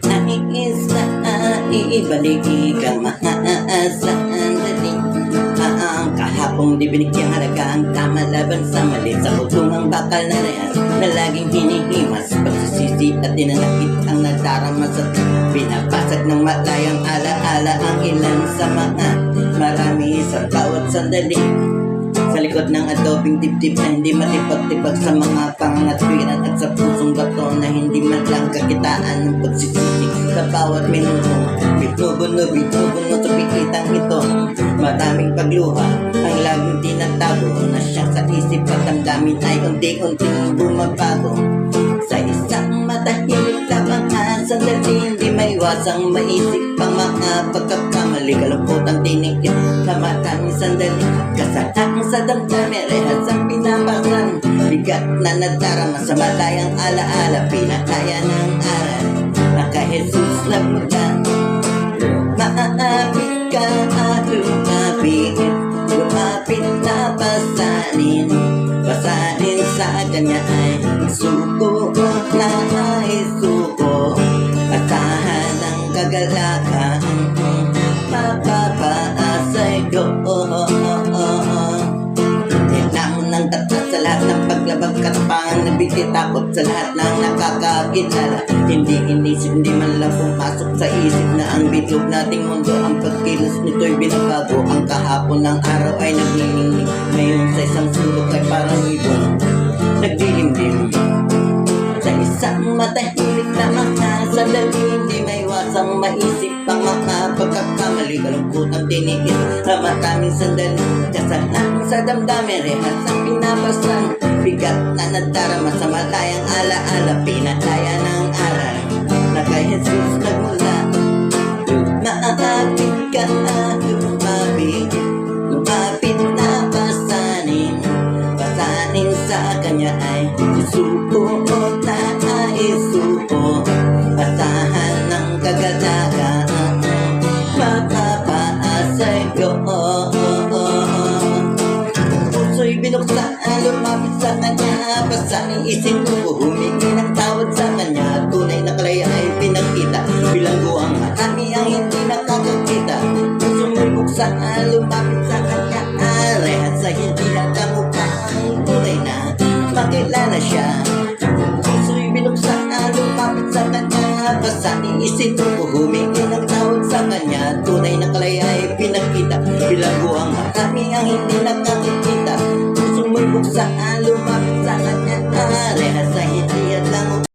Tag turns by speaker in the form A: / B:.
A: Nais na ibalik ang sandali. Ang kahapong di binigyang halaga ang tama laban sa mali. Sa putungang bakal na real na laging hinihimas, pagsisisi at dinanakit ang nadarama sa pinapasag ng malayang alaala. Ang ilan sa mga marami sa bawat sandali, sa likod ng adobing dibdib na hindi matipag-tibag, sa mga pangangatwiran at sa pusong bato na hindi man lang kakitaan ng pagsisisi. Sa bawat minuto, bitubuno sa pikitang ito, maraming pagluha ang laging tinatago na siya sa isip at damdamin ay unti-unting bumabago. Sa isang matahimik lamang sandali, hindi may iwasang maisip ang mga pagkakamali. Kalungkot ang tinigil sa maraming sandali, kasalanan sa damdamin, rehas ang pinapasan, bigat na nadarama sa malayang alaala. Pinakaya ng aral na kay Jesus nagmula. Lumapit ka, lumapit na pasanin sa kanya ay suko na isuko. Asahan ng kagalakan, mapapaasay ko. Nilamon ng tatat sa lahat ng paglabag, katapangan na takot sa lahat ng nakakakilala. Hindi inisip, hindi man lang pumasok sa isip na ang bitlog nating mundo, ang pagkilos nito'y binabago. Ang kahapon ng araw ay naglilinig, ngayon sa isang sulok ay parang ibon nagdilimdim. Sa isang matahimik na mga sandali, hindi may iwasang maisip ang mga pagkakamali. Kalungkot ang tinigil sa maraming sandali, kasalanan sa damdamin, rehas ang pinapasan, bigat na nadarama sa malayang alaala. Pinakaya ng aral na kay Jesus nagmula. Lumapit ka na, lumapit na pasanin sa kanya ay susuko na isuko. Asahan ng kagalakan, mapapaasay ko. Puso'y binuksan, lumapit sa kanya, pasaning isinuko, humingi ng tawad sa kanya. Tunay na kalaya ay pinakita, bilanggo ang marami ang hindi nakakakita. Puso'y binuksan, lumapit sa kanya, rehas sa hindi nakamukha, tunay na makilala siya. Puso'y binuksan, lumapit sa kanya, pasaning isinuko,